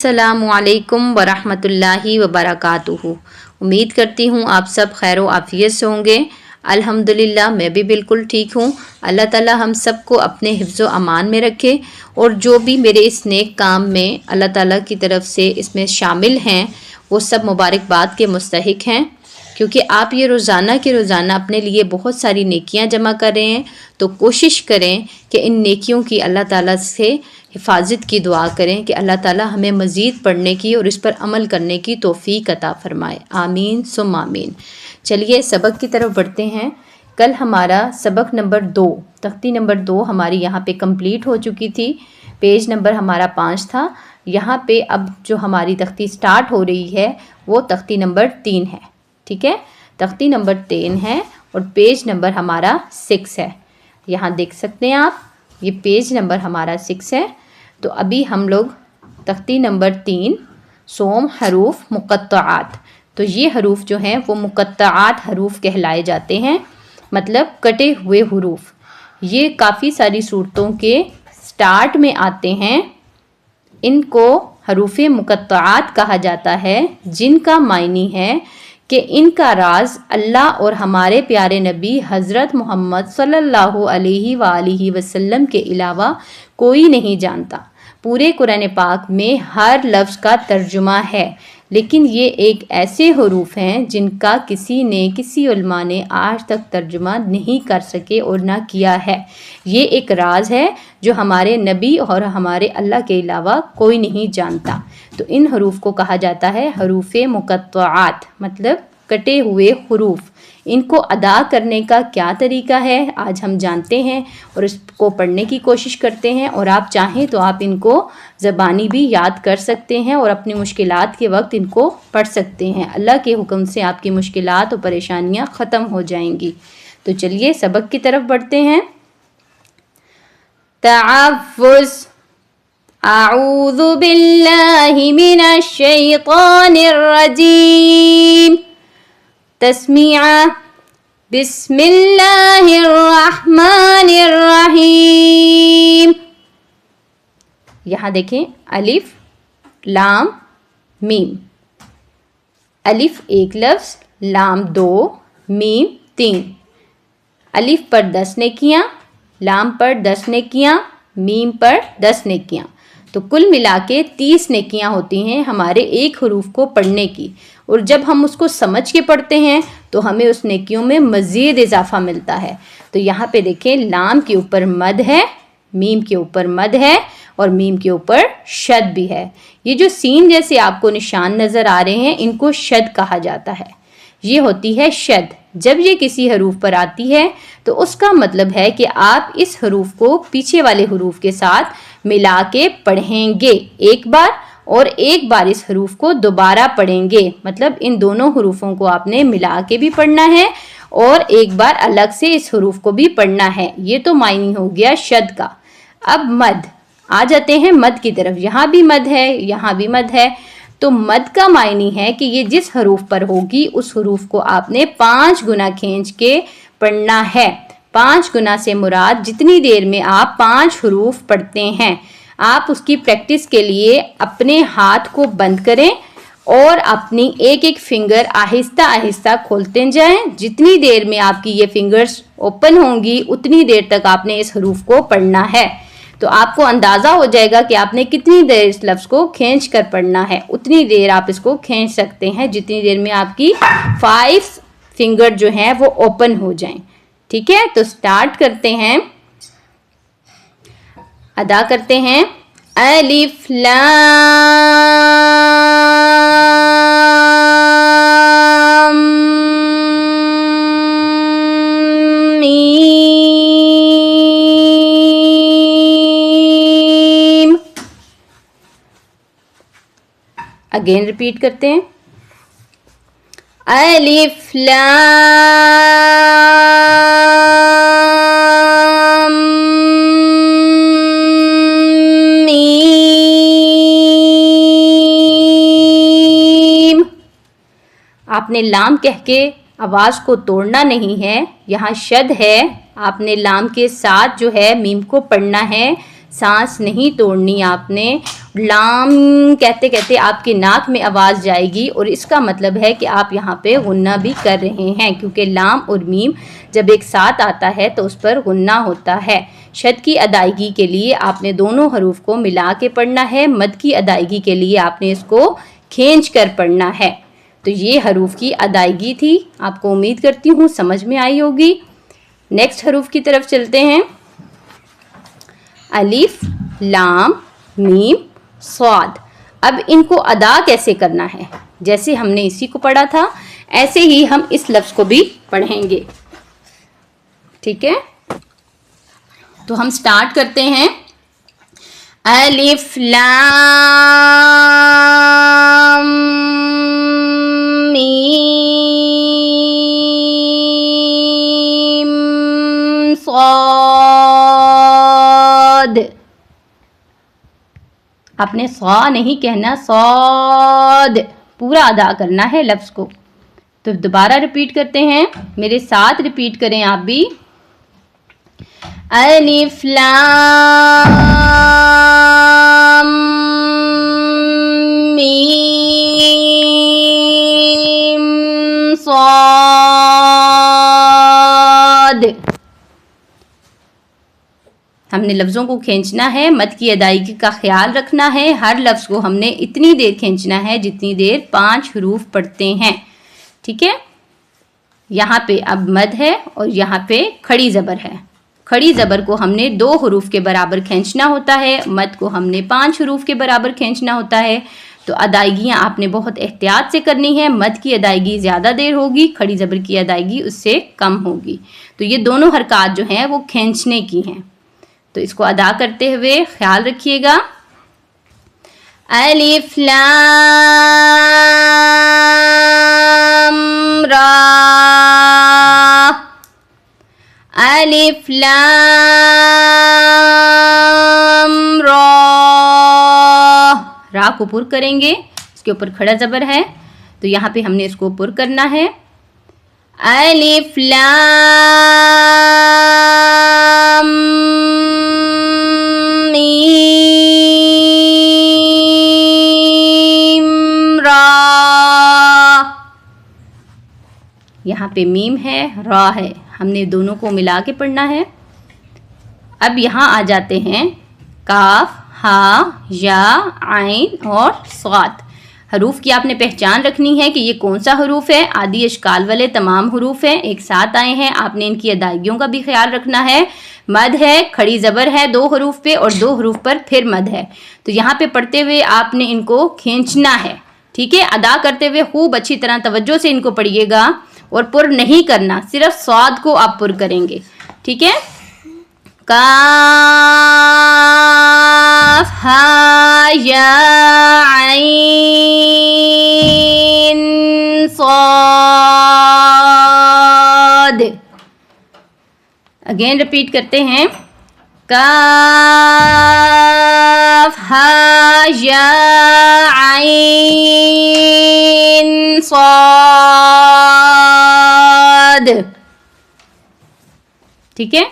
अस्सलामुअलैकुम वरहमतुल्लाहि वबरकातुहू। उम्मीद करती हूँ आप सब खैर व आफ़ियत से होंगे। अल्हम्दुलिल्लाह मैं भी बिल्कुल ठीक हूँ। अल्लाह ताला हम सब को अपने हिफ्ज़ व अमान में रखे और जो भी मेरे इस नेक काम में अल्लाह ताला की तरफ से इसमें शामिल हैं वो सब मुबारकबाद के मुस्तहिक हैं, क्योंकि आप ये रोज़ाना के रोज़ाना अपने लिए बहुत सारी नेकियां जमा कर रहे हैं। तो कोशिश करें कि इन नेकियों की अल्लाह ताला से हिफाजत की दुआ करें कि अल्लाह ताला हमें मज़ीद पढ़ने की और इस पर अमल करने की तौफ़ीक अता फ़रमाए। आमीन सुम आमीन। चलिए सबक की तरफ बढ़ते हैं। कल हमारा सबक नंबर 2, तख्ती नंबर 2 हमारी यहाँ पे कंप्लीट हो चुकी थी। पेज नंबर हमारा 5 था। यहाँ पे अब जो हमारी तख्ती स्टार्ट हो रही है वो तख्ती नंबर 3 है। ठीक है, तख्ती नंबर 3 है और पेज नंबर हमारा 6 है। यहाँ देख सकते हैं आप, ये पेज नंबर हमारा 6 है। तो अभी हम लोग तख्ती नंबर 3 सोम हरूफ मुक़त्तआत, तो ये हरूफ जो हैं वो मुक़त्तआत हरूफ कहलाए जाते हैं, मतलब कटे हुए हरूफ। ये काफ़ी सारी सूरतों के स्टार्ट में आते हैं। इनको हरूफ मुक़त्तआत कहा जाता है, जिनका मायनी है कि इनका राज अल्लाह और हमारे प्यारे नबी हज़रत मोहम्मद सल्लल्लाहु अलैहि वसल्लम के अलावा कोई नहीं जानता। पूरे कुरान पाक में हर लफ्ज़ का तर्जुमा है, लेकिन ये एक ऐसे हरूफ हैं जिनका किसी उलमा ने आज तक तर्जुमा नहीं कर सके और ना किया है। ये एक राज है जो हमारे नबी और हमारे अल्लाह के अलावा कोई नहीं जानता। तो इन हरूफ को कहा जाता है हरूफ मुक़त्तआत, मतलब कटे हुए हरूफ। इनको अदा करने का क्या तरीका है आज हम जानते हैं और इसको पढ़ने की कोशिश करते हैं। और आप चाहें तो आप इनको ज़बानी भी याद कर सकते हैं और अपनी मुश्किलात के वक्त इनको पढ़ सकते हैं। अल्लाह के हुक्म से आपकी मुश्किलात और परेशानियां ख़त्म हो जाएंगी। तो चलिए सबक की तरफ बढ़ते हैं। तअव्वुज़। अऊज़ु बिल्लाहि मिनश शैतानिर रजीम। तस्मीआ। बिस्मिल्लाहिर्रहमानिर्रहीम। यहाँ देखें, अलिफ लाम मीम। अलिफ एक लफ्ज़, लाम 2, मीम 3। अलिफ पर 10 नेकियां, लाम पर 10 नेकियां, मीम पर 10 नेकियां। तो कुल मिला के 30 नेकियां होती हैं हमारे एक हरूफ को पढ़ने की। और जब हम उसको समझ के पढ़ते हैं तो हमें उस नेकियों में मज़ीद इजाफा मिलता है। तो यहाँ पे देखें, लाम के ऊपर मद है, मीम के ऊपर मद है और मीम के ऊपर शद भी है। ये जो सीन जैसे आपको निशान नज़र आ रहे हैं, इनको शद कहा जाता है। ये होती है शद। जब ये किसी हरूफ पर आती है तो उसका मतलब है कि आप इस हरूफ को पीछे वाले हरूफ के साथ मिला के पढ़ेंगे एक बार, और एक बार इस हरूफ को दोबारा पढ़ेंगे। मतलब इन दोनों हरूफों को आपने मिला के भी पढ़ना है और एक बार अलग से इस हरूफ को भी पढ़ना है। ये तो मायनी हो गया शद का। अब मद आ जाते हैं मद की तरफ। यहाँ भी मद है, यहाँ भी मद है। तो मद का मायनी है कि ये जिस हरूफ पर होगी उस हरूफ को आपने 5 गुना खींच के पढ़ना है। 5 गुना से मुराद जितनी देर में आप 5 हरूफ पढ़ते हैं। आप उसकी प्रैक्टिस के लिए अपने हाथ को बंद करें और अपनी एक एक फिंगर आहिस्ता आहिस्ता खोलते जाएं। जितनी देर में आपकी ये फिंगर्स ओपन होंगी उतनी देर तक आपने इस हरूफ को पढ़ना है। तो आपको अंदाज़ा हो जाएगा कि आपने कितनी देर इस लफ्ज़ को खींच कर पढ़ना है। उतनी देर आप इसको खींच सकते हैं जितनी देर में आपकी 5 फिंगर जो हैं वो ओपन हो जाएं। ठीक है, तो स्टार्ट करते हैं, अदा करते हैं। अलिफ लाम मीम। अगेन रिपीट करते हैं। अलिफ लाम मीम। आपने लाम कह के आवाज़ को तोड़ना नहीं है। यहाँ शद है, आपने लाम के साथ जो है मीम को पढ़ना है। सांस नहीं तोड़नी आपने। लाम कहते कहते आपके नाक में आवाज़ जाएगी और इसका मतलब है कि आप यहाँ पे गुन्ना भी कर रहे हैं, क्योंकि लाम और मीम जब एक साथ आता है तो उस पर गुन्ना होता है। शद की अदायगी के लिए आपने दोनों हरूफ को मिला के पढ़ना है, मद की अदायगी के लिए आपने इसको खींच कर पढ़ना है। तो ये हरूफ की अदायगी थी, आपको उम्मीद करती हूँ समझ में आई होगी। नेक्स्ट हरूफ की तरफ चलते हैं। अलिफ, लाम, मीम, स्वाद। अब इनको अदा कैसे करना है, जैसे हमने इसी को पढ़ा था ऐसे ही हम इस लफ्ज़ को भी पढ़ेंगे, ठीक है। तो हम स्टार्ट करते हैं। अलिफ लाम मीम स्वाद। आपने सौ नहीं कहना, सौद पूरा अदा करना है लफ्ज़ को। तो दोबारा रिपीट करते हैं, मेरे साथ रिपीट करें आप भी। अलिफ लाम मीम स्वाद। हमने लफ्ज़ों को खींचना है, मद की अदायगी का ख्याल रखना है। हर लफ्ज़ को हमने इतनी देर खींचना है जितनी देर 5 हरूफ पढ़ते हैं, ठीक है। यहाँ पे अब मद है और यहाँ पे खड़ी ज़बर है। खड़ी ज़बर को हमने 2 हरूफ के बराबर खींचना होता है, मद को हमने 5 हरूफ के बराबर खींचना होता है। तो अदायगियाँ आपने बहुत एहतियात से करनी है। मद की अदायगी ज़्यादा देर होगी, खड़ी ज़बर की अदायगी उससे कम होगी। तो ये दोनों हरकत जो हैं वो खींचने की हैं। तो इसको अदा करते हुए ख्याल रखिएगा। अलिफ लाम रा, अलिफ लाम रा। रा को पुर करेंगे, इसके ऊपर खड़ा ज़बर है तो यहाँ पे हमने इसको पुर करना है। अलिफ लाम मीम रा। यहाँ पे मीम है, रा है, हमने दोनों को मिला के पढ़ना है। अब यहाँ आ जाते हैं काफ, हा, या, आइन और स्वाद। हरूफ की आपने पहचान रखनी है कि ये कौन सा हरूफ है। आदि अशकाल वाले तमाम हरूफ हैं, एक साथ आए हैं। आपने इनकी अदायगियों का भी ख्याल रखना है। मद है, खड़ी ज़बर है 2 हरूफ पे और 2 हरूफ पर फिर मद है। तो यहाँ पे पढ़ते हुए आपने इनको खींचना है, ठीक है। अदा करते हुए खूब अच्छी तरह तवज्जो से इनको पढ़िएगा और पुर नहीं करना, सिर्फ स्वाद को आप पुर करेंगे, ठीक है। काफ, हा, या, आइन, स्वाद। अगेन रिपीट करते हैं। काफ, हा, या, आइन, स्वाद, ठीक है।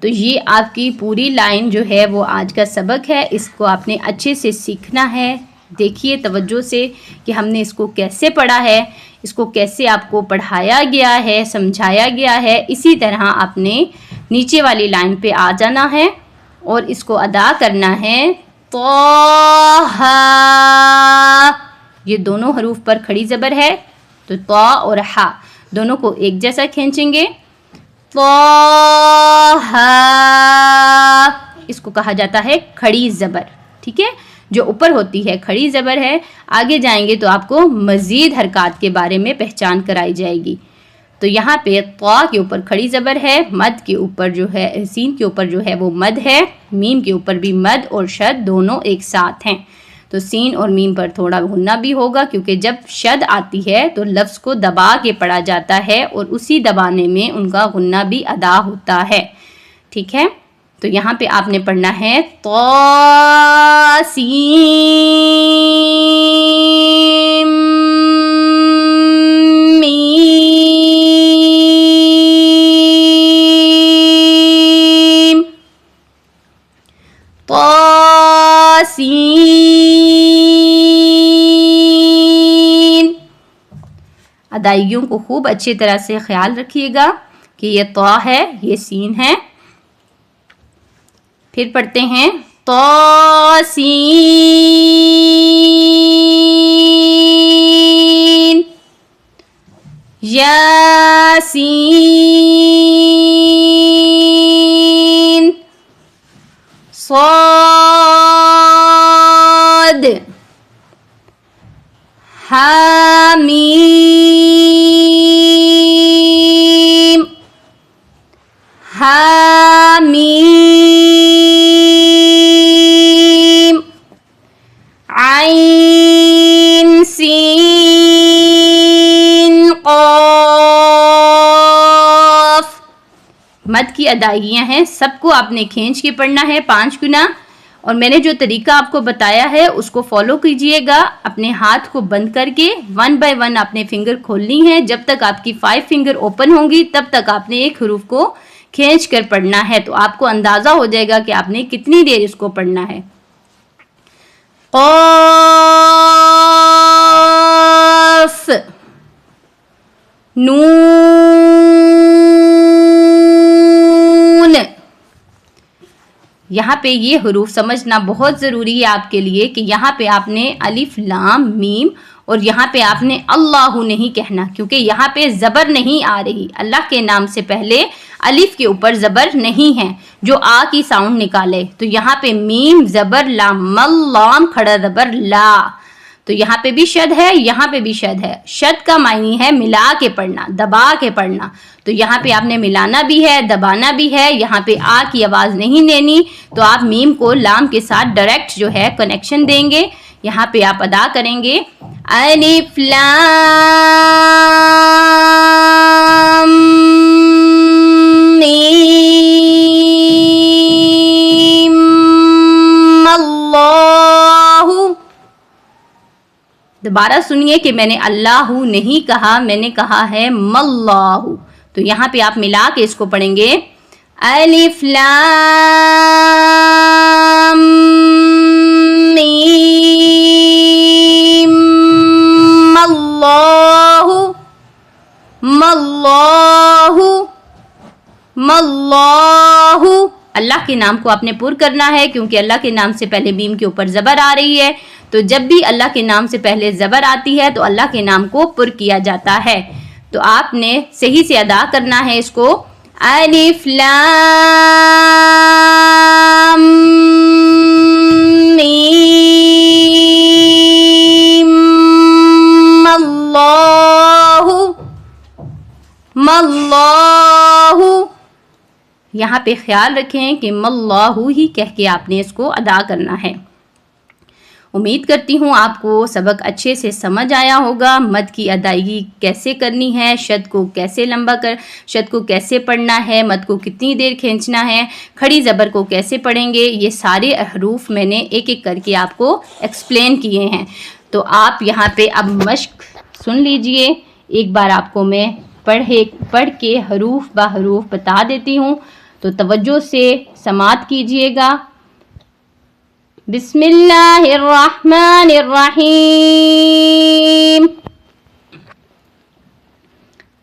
तो ये आपकी पूरी लाइन जो है वो आज का सबक है। इसको आपने अच्छे से सीखना है। देखिए तवज्जो से कि हमने इसको कैसे पढ़ा है, इसको कैसे आपको पढ़ाया गया है, समझाया गया है। इसी तरह आपने नीचे वाली लाइन पे आ जाना है और इसको अदा करना है। तौहा, ये दोनों हरूफ पर खड़ी ज़बर है तो तौ और हा दोनों को एक जैसा खींचेंगे। तौहा, इसको कहा जाता है खड़ी ज़बर, ठीक है। जो ऊपर होती है खड़ी ज़बर है। आगे जाएंगे तो आपको मज़ीद हरकत के बारे में पहचान कराई जाएगी। तो यहाँ पे तौ के ऊपर खड़ी ज़बर है, मद के ऊपर जो है, सीन के ऊपर जो है वो मद है, मीम के ऊपर भी मद और शद दोनों एक साथ हैं। तो सीन और मीम पर थोड़ा गुन्ना भी होगा, क्योंकि जब शद आती है तो लफ्ज़ को दबा के पढ़ा जाता है और उसी दबाने में उनका गुन्ना भी अदा होता है, ठीक है। तो यहाँ पे आपने पढ़ना है तौसीम मीम, तौ ادائیگیوں کو خوب اچھی طرح سے خیال رکھیے گا کہ یہ طا ہے، یہ سین ہے. پھر پڑھتے ہیں طاسین یاسین صاد حامیم حامیم عین سین قاف. مد کی ادائیگیاں ہیں، سب کو آپ نے کھینچ کے پڑھنا ہے 5 گنا. اور میں نے جو طریقہ آپ کو بتایا ہے اس کو فالو کیجئے گا. اپنے ہاتھ کو بند کر کے 1 بائی 1 اپنے فنگر کھولنی ہے. جب تک آپ کی 5 فنگر اوپن ہوں گی تب تک آپ نے ایک حروف کو کھینچ کر پڑھنا ہے. تو آپ کو اندازہ ہو جائے گا کہ آپ نے کتنی دیر اس کو پڑھنا ہے. قاف نون. یہاں پہ یہ حروف سمجھنا بہت ضروری ہے آپ کے لیے کہ یہاں پہ آپ نے الف لام میم اور یہاں پہ آپ نے اللہ نہیں کہنا، کیونکہ یہاں پہ زبر نہیں آ رہی. اللہ کے نام سے پہلے الف کے اوپر زبر نہیں ہے جو آ کی ساؤنڈ نکالے. تو یہاں پہ میم زبر لام، مل لام کھڑا زبر لا. تو یہاں پہ بھی شد ہے، یہاں پہ بھی شد ہے. شد کا معنی ہے ملا کے پڑھنا، دبا کے پڑھنا. تو یہاں پہ آپ نے ملانا بھی ہے، دبانا بھی ہے. یہاں پہ آ کی آواز نہیں دینی، تو آپ میم کو لام کے ساتھ ڈائریکٹ جو ہے کنیکشن دیں گے. یہاں پہ آپ ادا کریں گے الف لام میم اللہ. دوبارہ سنیے کہ میں نے اللہ نہیں کہا، میں نے کہا ہے ماللہ. تو یہاں پہ آپ ملا کے اس کو پڑھیں گے الف لام میم اللہ ماللہ ماللہ. اللہ کے نام کو آپ نے پر کرنا ہے کیونکہ اللہ کے نام سے پہلے میم کے اوپر زبر آ رہی ہے. تو جب بھی اللہ کے نام سے پہلے زبر آتی ہے تو اللہ کے نام کو پر کیا جاتا ہے. تو آپ نے صحیح سے ادا کرنا ہے اس کو الف لام میم اللہ ماللہ. یہاں پہ خیال رکھیں کہ ماللہ ہی کہہ کے آپ نے اس کو ادا کرنا ہے. امید کرتی ہوں آپ کو سبق اچھے سے سمجھ آیا ہوگا. مد کی ادائیگی کیسے کرنی ہے، شد کو کیسے لمبا شد کو کیسے پڑھنا ہے، مد کو کتنی دیر کھینچنا ہے، کھڑی زبر کو کیسے پڑھیں گے، یہ سارے حروف میں نے ایک ایک کر کے آپ کو ایکسپلین کیے ہیں. تو آپ یہاں پہ اب مشق سن لیجئے. ایک بار آپ کو میں پڑھ کے حروف با حروف بتا دیتی ہوں، تو توجہ سے سماعت کیجئے گا. بسم اللہ الرحمن الرحیم.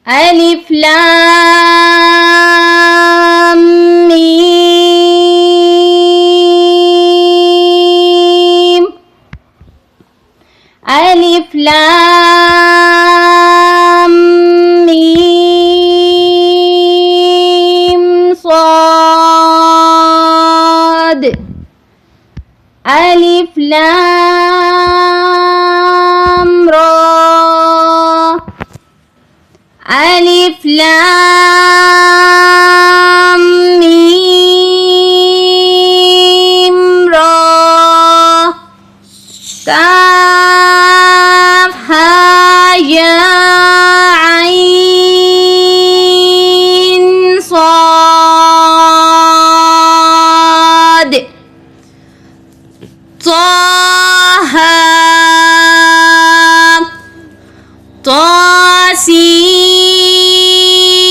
الف لام میم الف لام میم صاد الف لام را الف لام میم را کاف ها یا عین صاد طه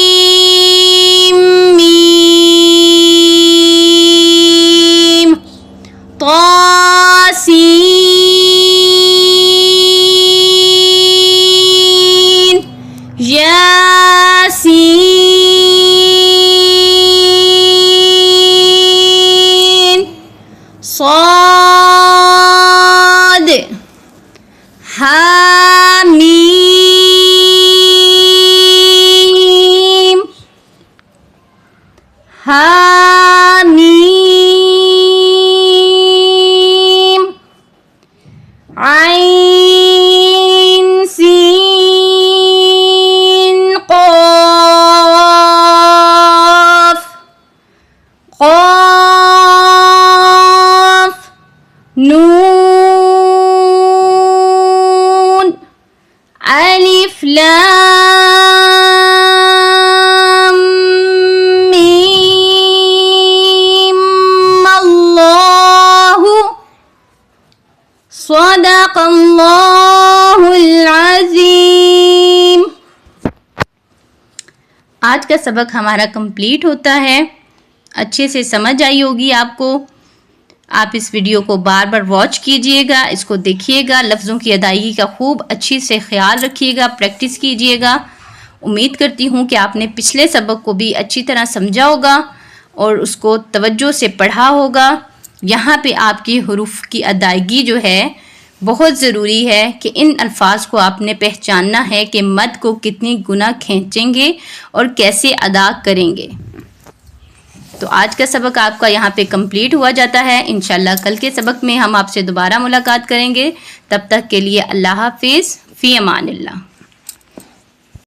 طاسيم ميم طاسين حامیم حامیم عین سین قاف قاف نون الف لام میم اللہ صدق اللہ العظیم۔ آج کا سبق ہمارا کمپلیٹ ہوتا ہے۔ اچھے سے سمجھ آئی ہوگی آپ کو۔ آپ اس ویڈیو کو بار بار واچ کیجئے گا، اس کو دیکھیے گا، لفظوں کی ادائیگی کا خوب اچھی سے خیال رکھیے گا، پریکٹس کیجئے گا۔ امید کرتی ہوں کہ آپ نے پچھلے سبق کو بھی اچھی طرح سمجھا ہوگا اور اس کو توجہ سے پڑھا ہوگا۔ یہاں پہ آپ کی حروف کی ادائیگی جو ہے بہت ضروری ہے کہ ان الفاظ کو آپ نے پہچاننا ہے کہ مد کو کتنی گنا کھینچیں گے اور کیسے ادا کریں گے۔ تو آج کا سبق آپ کا یہاں پہ کمپلیٹ ہوا جاتا ہے۔ انشاءاللہ کل کے سبق میں ہم آپ سے دوبارہ ملاقات کریں گے۔ تب تک کے لیے اللہ حافظ، فی امان اللہ۔